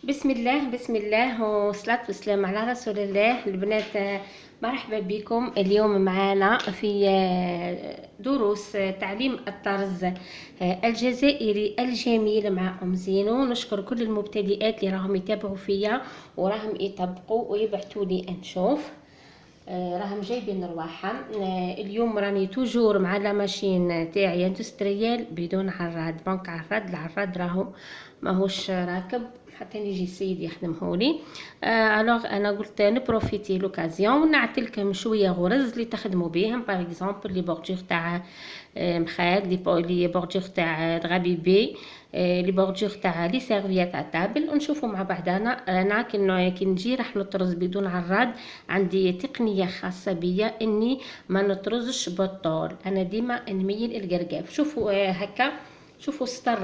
بسم الله بسم الله والصلاة والسلام على رسول الله. البنات، مرحبا بكم. اليوم معنا في دروس تعليم الطرز الجزائري الجميل مع أم زينو. نشكر كل المبتدئات اللي راهم يتابعوا فيا وراهم يطبقوا ويبعثوا لي نشوف. راهم جايبين رواحهم. اليوم راني توجور مع لا ماشين تاعي اندستريال بدون عراد. بنك العراد راهو ماهوش راكب حتى يجي السيد يخدمهولي. الوغ انا قلت نبروفيتي لوكازيون ونعطيلكم شويه غرز اللي تخدموا بيهم. باغ اكزومبل لي بوردور تاع مخاد، لي بوردور تاع دغابيبي، لي بوردور تاع لي سيرفيات على تابل. ونشوفوا مع بعضنا. انا كي نجي راح نطرز بدون عراد. عندي تقنيه خاصه بيا اني ما نطرزش بالطول. انا ديما نميل القرقاف. شوفوا هكا، شوفوا السطر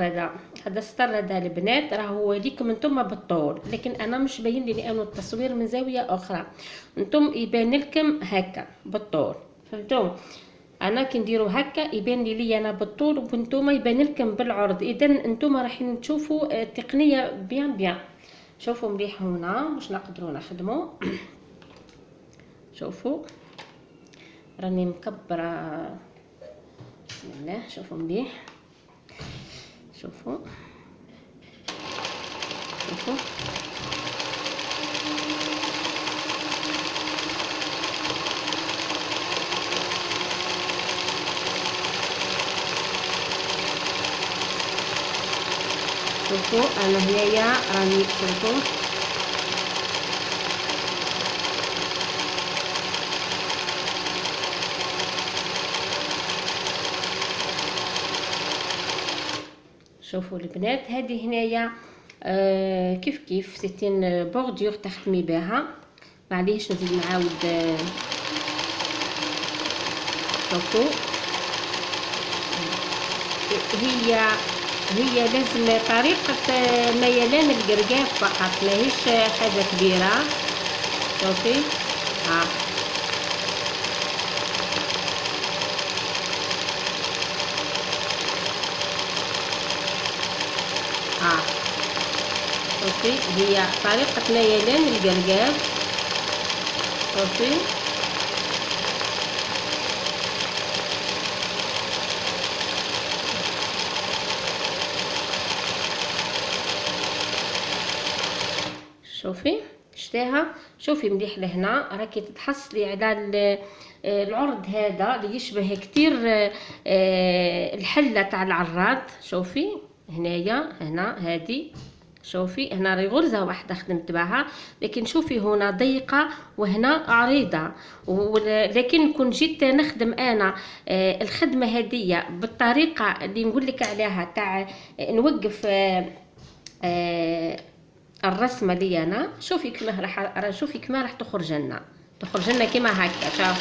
هذا السطر هذا البنات راهو ليكم نتوما بالطول، لكن انا مش باين لي لانه التصوير من زاويه اخرى. نتوم يبان لكم هكا بالطول، فهمتوا؟ انا كي نديروا هكا يبان لي انا بالطول وانتوما يبان لكم بالعرض. اذا انتوما راح تشوفوا التقنيه بيان. شوفوا مليح هنا واش نقدروا نخدموا. شوفوا راني مكبره. بسم الله، شوفوا مليح. شوفوا شوفوا شوفوا انا هنايا راني شوفوا شوفوا البنات. هذه هنايا كيف ستين بوردور تخدمي بها. معليش نزيد نعاود. شوفوا هي لازم طريقة ميلان القرقاف فقط، ماهيش حاجة كبيرة. شوفي ها شوفي هي طريقة ميلان القرقاف. شوفي شوفي شتاها. شوفي مليح لهنا راكي تتحصلي على العرض هذا اللي يشبه كتير الحلة تاع العراد. شوفي هنايا هنا هذه. شوفي هنا راهي غرزه واحده خدمت بها، لكن شوفي هنا ضيقه وهنا عريضه. لكن كون جيت نخدم انا الخدمه هذه بالطريقه اللي نقول لك عليها تاع نوقف الرسمه لي انا. شوفي كما راح تخرج لنا كما هكا. شوف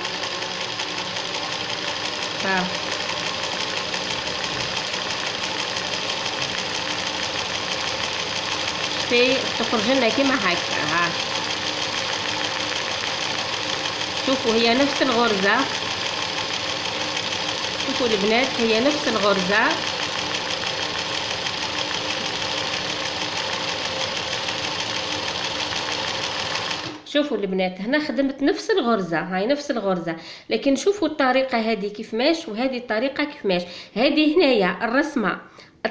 تخرج لنا كما هكا. ها شوفوا هي نفس الغرزه. شوفوا البنات هي نفس الغرزه. شوفوا البنات هنا خدمت نفس الغرزه، هاي نفس الغرزه، لكن شوفوا الطريقه هذه كيف ماش وهذه الطريقه كيف ماش. هذه هنايا الرسمه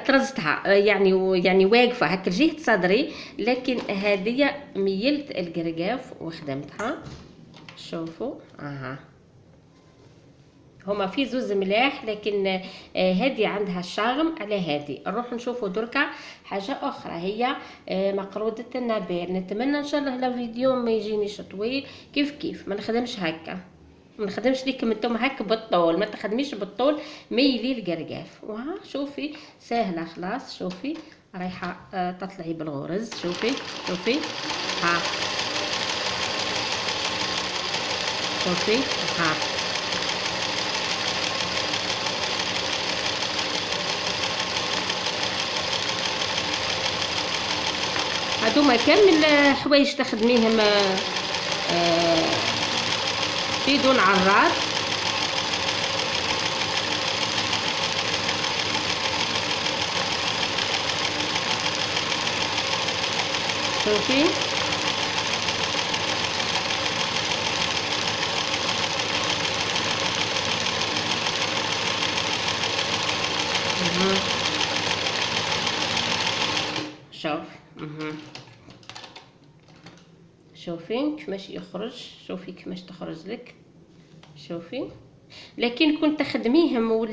طرزتها يعني واقفه هكا جهه صدري، لكن هذه ميلت القرقاف وخدمتها. شوفوا هما في زوز ملاح، لكن هذه عندها الشارم على هذه. نروح نشوفوا دركا حاجه اخرى هي مقروده النبال. نتمنى ان شاء الله الفيديو ما يجينيش طويل. كيف ما نخدمش هكا، ما نخدمش ليكم انتم هكا بالطول، ما تخدميش بالطول ميلي القرقاف. وها شوفي سهله خلاص. شوفي رايحه تطلعي بالغرز. شوفي ها شوفي ها هادوما كامل حوايج تخدميهم بدون عراد. شوفي. شوف. شوفي كيفاش يخرج، شوفي كيفاش تخرج لك، شوفي. لكن كنت تخدميهم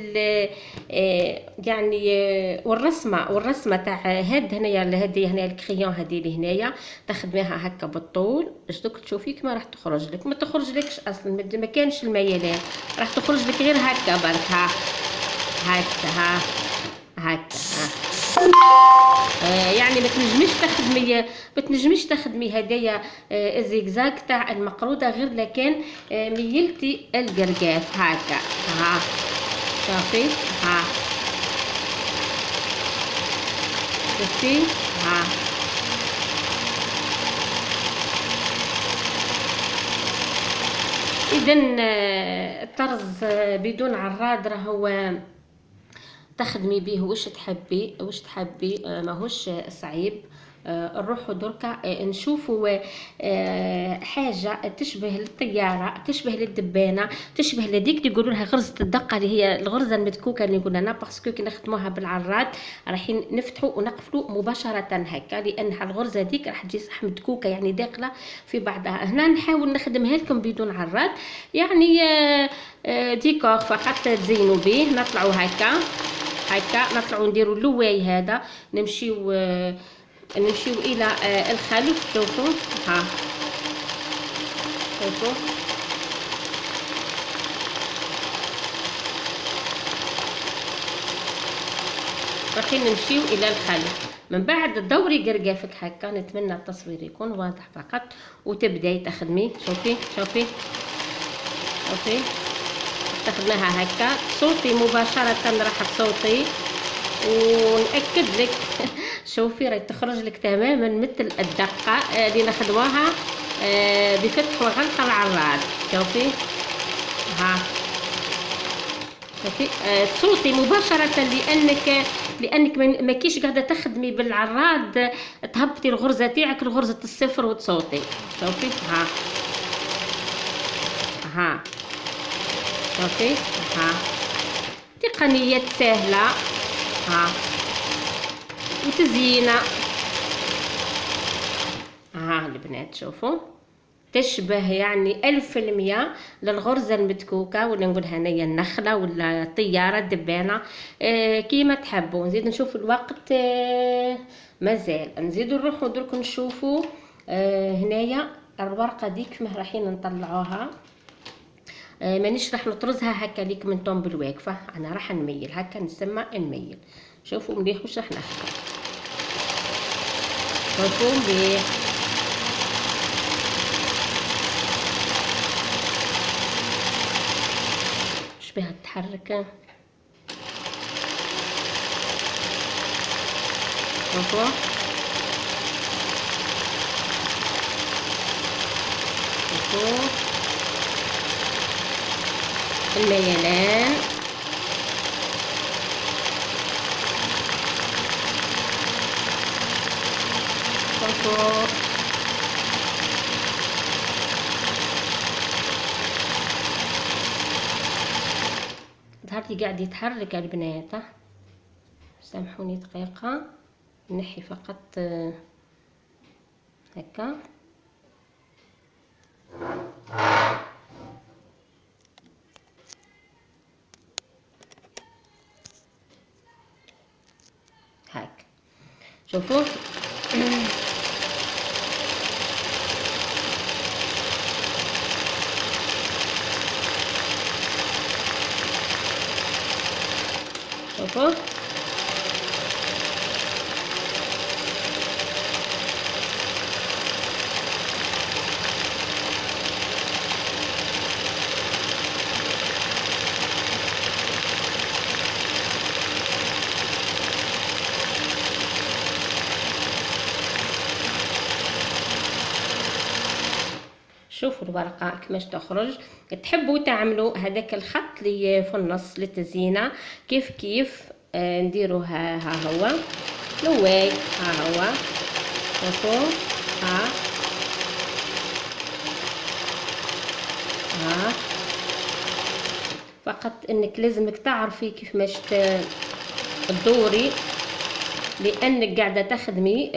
يعني والرسمه تاع هاد هنايا، هادي هنايا الكريون، هادي اللي هنايا تخدميها هكا بالطول باش دوك تشوفي كما راح تخرج لك. ما تخرج لكش اصلا، ما كانش الميلان، راح تخرج لك غير هكا برك. ها هكا، ها هكا، يعني ما تنجميش تخدمي هدايا الزيكزاك تاع المقروده غير لكان ميلتي القرقاف هكا. ها شوفي. ها شفتي. ها اذا الطرز بدون عراد راهو تخدمي به واش تحبي، ماهوش صعيب. نروحوا دركا نشوفوا حاجه تشبه للطياره، تشبه للدبانه، تشبه لديك اللي يقولوا لها غرزه الدقه، اللي هي الغرزه المدكوكه اللي قلنا باسكو كي نخدموها بالعراد رايحين نفتحوا ونقفلوا مباشره هكا، لانها الغرزه ديك راح تجي صح مدكوكه يعني داخله في بعضها. هنا نحاول نخدمها لكم بدون عراد، يعني ديكور فقط تزينوا به. نطلعوا هكا نطلعوا نديروا اللواي هذا، نمشيو الى الخلف. شوفوا. ها شوفوا. رايحين نمشيو الى الخلف. من بعد دوري قرقافك هكا. نتمنى التصوير يكون واضح فقط وتبداي تخدمي. شوفي شوفي شوفي. تخدمها هكا، صوتي مباشره راح تصوتي ونأكد لك شوفي راهي تخرج لك تماما مثل الدقه اللي نخدموها بفتح وغلق العراد. شوفي. ها شوفي. تصوتي مباشره لانك ما كيش قاعده تخدمي بالعراد تهبطي الغرزه تاعك لغرزه الصفر وتصوتي. شوفي. ها شوفي. ها تقنيات سهله. ها وتزيينه. ها البنات شوفوا، تشبه يعني 1000% للغرزة المدكوكة، ولا نقول هنايا النخلة ولا الطيارة الدبانة، كيما تحبوا. نزيد نشوف الوقت، مازال نزيد نروحوا درك نشوفوا هنايا الورقة دي كيفاه رايحين نطلعوها. مانيش راح نطرزها هكا ليك من طوم بالواقفة، انا راح نميل هكا، نسمى نميل. شوفوا مليح واش راح نخدم، شوفوا مليح. بها تتحرك. شوفوا شوفوا الميلان. شوفوا ظهرتي قاعد يتحرك البنات. سامحوني دقيقة نحي فقط هكا. هاك شوفوا. شوفوا شوفوا الورقة كيفاش تخرج. تحبوا تعملوا هذاك الخط اللي في النص للتزيينه كيف نديروها. ها هو لواي، ها هو شوفوا ها ها فقط انك لازمك تعرفي كيفاش تدوري، لانك قاعده تخدمي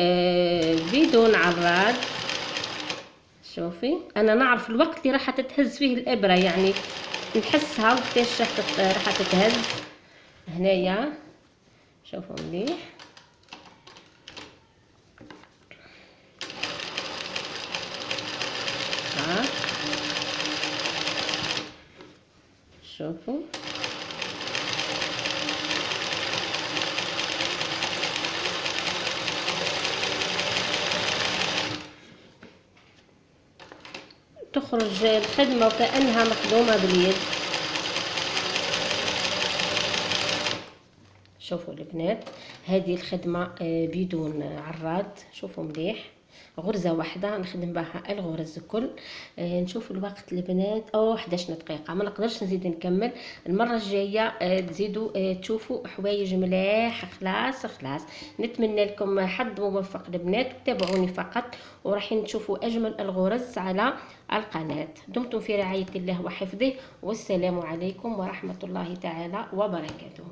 بدون عراد. شوفي انا نعرف الوقت اللي راح تتهز فيه الابره، يعني نحسها وقتاش راح تتهز. هنايا شوفوا مليح. ها شوفوا تخرج الخدمة وكأنها مخدومة باليد. شوفوا البنات هذه الخدمة بدون عراد. شوفوا مليح، غرزة واحدة نخدم بها الغرز الكل. نشوف الوقت البنات 11 دقيقة، ما نقدرش نزيد نكمل. المرة الجاية تزيدوا تشوفوا حوايج ملاح. خلاص خلاص، نتمنى لكم حظ موفق البنات، تابعوني فقط وراح تشوفوا أجمل الغرز على القناة. دمتم في رعاية الله وحفظه، والسلام عليكم ورحمة الله تعالى وبركاته.